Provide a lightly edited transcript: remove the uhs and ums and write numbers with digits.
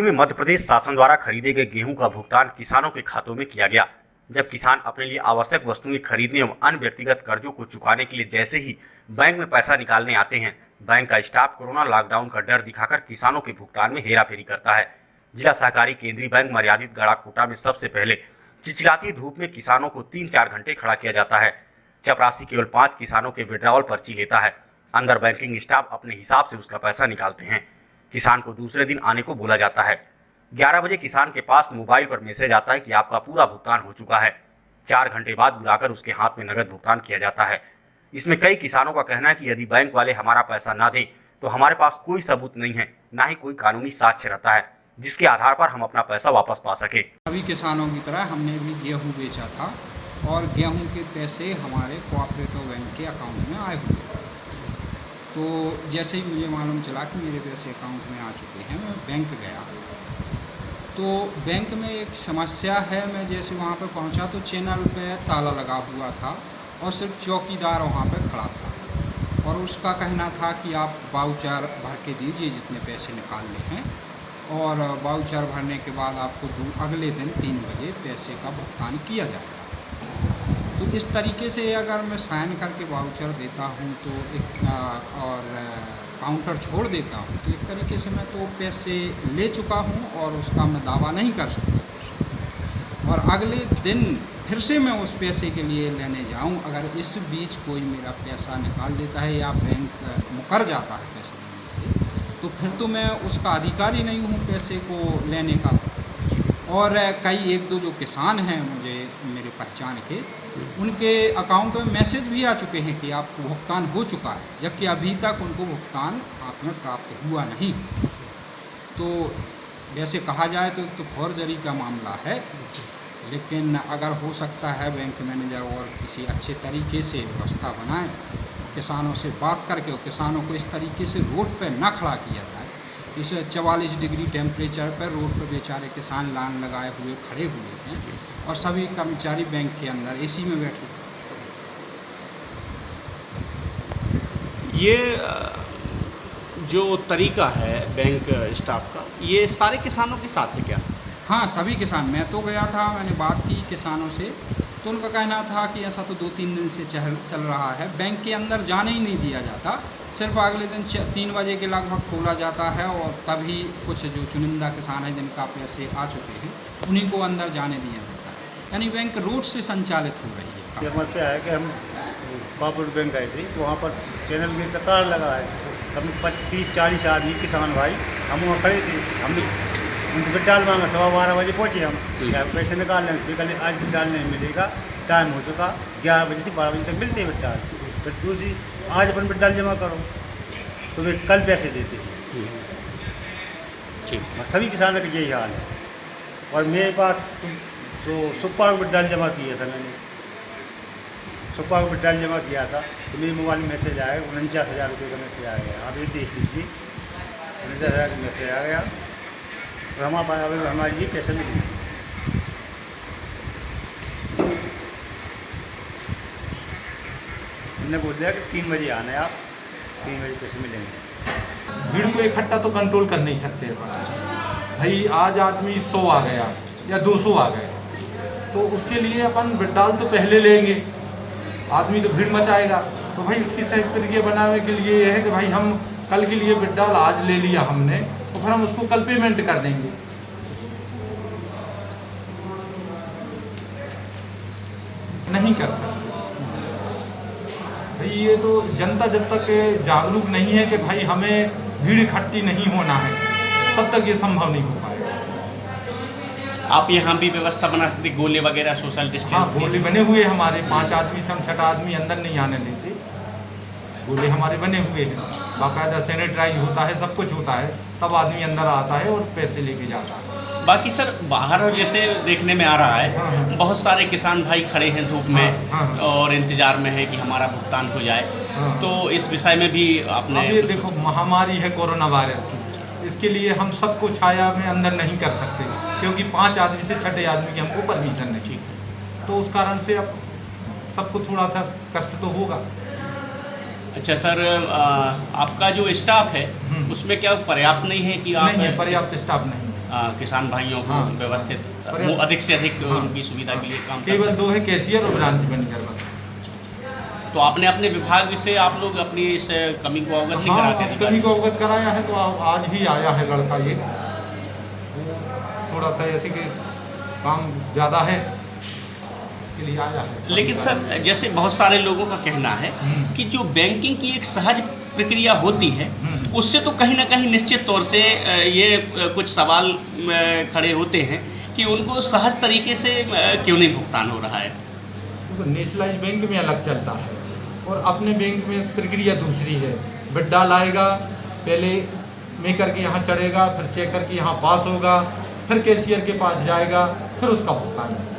में मध्य प्रदेश शासन द्वारा खरीदे गए गेहूं का भुगतान किसानों के खातों में किया गया। जब किसान अपने लिए आवश्यक वस्तुएं खरीदने एवं अन्य व्यक्तिगत कर्जों को चुकाने के लिए जैसे ही बैंक में पैसा निकालने आते हैं, बैंक का स्टाफ कोरोना लॉकडाउन का डर दिखाकर किसानों के भुगतान में हेराफेरी करता है। जिला सहकारी केंद्रीय बैंक मर्यादित गड़ाकोटा में सबसे पहले चिलचिलाती धूप में किसानों को 3-4 घंटे खड़ा किया जाता है। चपरासी केवल 5 किसानों के विड्रॉल पर्ची लेता है। अंदर बैंकिंग स्टाफ अपने हिसाब से उसका पैसा निकालते हैं। किसान को दूसरे दिन आने को बोला जाता है। 11 बजे किसान के पास मोबाइल पर मैसेज आता है कि आपका पूरा भुगतान हो चुका है। 4 घंटे बाद बुलाकर उसके हाथ में नगद भुगतान किया जाता है। इसमें कई किसानों का कहना है कि यदि बैंक वाले हमारा पैसा ना दें तो हमारे पास कोई सबूत नहीं है, ना ही कोई कानूनी साक्ष्य रहता है जिसके आधार पर हम अपना पैसा वापस पा सके। सभी किसानों की तरह हमने भी गेहूं बेचा था और गेहूं के पैसे हमारे कोऑपरेटिव बैंक के अकाउंट में आए हुए थे। तो जैसे ही मुझे मालूम चला कि मेरे पैसे अकाउंट में आ चुके हैं, मैं बैंक गया। तो बैंक में एक समस्या है, मैं जैसे वहाँ पर पहुँचा तो चैनल पे ताला लगा हुआ था और सिर्फ चौकीदार वहाँ पर खड़ा था और उसका कहना था कि आप वाउचर भर के दीजिए जितने पैसे निकालने हैं, और वाउचर भरने के बाद आपको अगले दिन 3 बजे पैसे का भुगतान किया जाएगा। तो इस तरीके से अगर मैं साइन करके वाउचर देता हूँ तो और काउंटर छोड़ देता हूँ तो एक तरीके से मैं तो पैसे ले चुका हूँ और उसका मैं दावा नहीं कर सकता। और अगले दिन फिर से मैं उस पैसे के लिए लेने जाऊँ, अगर इस बीच कोई मेरा पैसा निकाल देता है या बैंक मुकर जाता है पैसे देने से, तो फिर तो मैं उसका अधिकारी नहीं हूँ पैसे को लेने का। और कई 1-2 जो किसान हैं मुझे मेरे पहचान के, उनके अकाउंट में मैसेज भी आ चुके हैं कि आपको भुगतान हो चुका है, जबकि अभी तक उनको भुगतान हाथ में प्राप्त हुआ नहीं। तो वैसे कहा जाए तो फौर्जरी का मामला है, लेकिन अगर हो सकता है बैंक मैनेजर और किसी अच्छे तरीके से व्यवस्था बनाए, किसानों से बात करके और किसानों को इस तरीके से रोड पर ना खड़ा किया जाए। इस 44 डिग्री टेम्परेचर पर रोड पर बेचारे किसान लाइन लगाए हुए खड़े हुए हैं और सभी कर्मचारी बैंक के अंदर एसी में बैठे। ये जो तरीका है बैंक स्टाफ का, ये सारे किसानों के साथ है क्या? हाँ, सभी किसान। मैं तो गया था, मैंने बात की किसानों से, तो उनका कहना था कि ऐसा तो 2-3 दिन से चल रहा है, बैंक के अंदर जाने ही नहीं दिया जाता, सिर्फ अगले दिन 3 बजे के लगभग खोला जाता है और तभी कुछ जो चुनिंदा किसान हैं जिनका पैसे आ चुके हैं उन्हीं को अंदर जाने दिया जाता है। यानी बैंक रोड से संचालित हो रही है। समस्या है कि हम कोऑपरेटिव बैंक गए थे, वहाँ पर चैनल गेट का तार लगा है, हम 30-40 आदमी किसान भाई हम वहाँ खड़े थे। हमने उनसे विड्रॉल मांगा, 12:15 बजे पहुँचे हम, क्या पैसे निकाल लें, कल आज विड्रॉल नहीं मिलेगा, टाइम हो चुका, 11 बजे से 12 बजे तक मिलते हैं विड्रॉल। फिर दूसरी आज अपन विड्रॉल जमा करो तो वे कल पैसे देते हैं। सभी किसानों का यही हाल है। और मेरे पास तो सुप्पा को विड्रॉल जमा किया था, मैंने सुप्पा को विड्रॉल जमा किया था तो मेरे मोबाइल में मैसेज आया, 49,000 रुपये का मैसेज आ गया। आप ये देख लीजिए, 49,000 का मैसेज आ गया और हमारे लिए पैसे मिले। हमने बोल दिया कि 3 बजे आना है, आप 3 बजे पैसे मिलेंगे। भीड़ को इकट्ठा तो कंट्रोल कर नहीं सकते भाई। आज आदमी 100 आ गया या 200 आ गए तो उसके लिए अपन विड्रॉल तो पहले लेंगे, आदमी तो भीड़ मचाएगा। तो भाई उसकी सही तरीके बनाने के लिए ये है कि भाई हम कल के लिए विड्रॉल आज ले लिया हमने, तो फिर हम उसको कल पेमेंट कर देंगे। नहीं कर सकते भाई, ये तो जनता जब तक जागरूक नहीं है कि भाई हमें भीड़ इकट्ठी नहीं होना है, तब तक ये संभव नहीं हो पाएगा। आप यहाँ भी व्यवस्था बना सकते, गोले वगैरह, सोशल डिस्टेंस? हाँ, गोले बने हुए हमारे, 5 आदमी से हम 6 आदमी अंदर नहीं आने देते। गोले हमारे बने हुए हैं, बाकायदा सैनिटाइज होता है, सब कुछ होता है, तब आदमी अंदर आता है और पैसे लेके जाता है। बाकी सर बाहर जैसे देखने में आ रहा है, बहुत सारे किसान भाई खड़े हैं धूप में और इंतजार में है कि हमारा भुगतान हो जाए, तो इस विषय में भी आपने? अब ये देखो, महामारी है कोरोना वायरस की, इसके लिए हम सबको छाया में अंदर नहीं कर सकते क्योंकि 5 आदमी से 6 आदमी की हमको परमिशन नहीं। ठीक है, तो उस कारण से अब सबको थोड़ा सा कष्ट तो होगा। अच्छा सर, आपका जो स्टाफ है उसमें क्या पर्याप्त नहीं है कि आप? नहीं है, पर्याप्त स्टाफ नहीं है। किसान भाइयों को हाँ, व्यवस्थित पर्याप्त- वो अधिक से अधिक हाँ, उनकी सुविधा के लिए काम कर केवल सकें। 2 है, कैशियर और ब्रांच मैनेजर बस। तो आपने अपने विभाग से आप लोग अपनी इस कमी को अवगत नहीं हाँ, कराते अब अधिकारी? कमी को अवगत कराया है, तो आज ही आया है लड़का ये। थोड़ा सा ऐसे कि काम ज़्यादा है, इसके लिए आया है। लेकिन सर जैसे बहुत सारे लोगों का कहना है कि जो बैंकिंग की एक सहज प्रक्रिया होती है उससे तो कहीं ना कहीं निश्चित तौर से ये कुछ सवाल खड़े होते हैं कि उनको सहज तरीके से क्यों नहीं भुगतान हो रहा है। नेशनलाइज बैंक में अलग चलता है और अपने बैंक में प्रक्रिया दूसरी है। विड्रॉल आएगा, पहले मेकर के यहाँ चढ़ेगा, फिर चेकर के यहाँ पास होगा, फिर कैशियर के पास जाएगा, फिर उसका भुगतान होगा।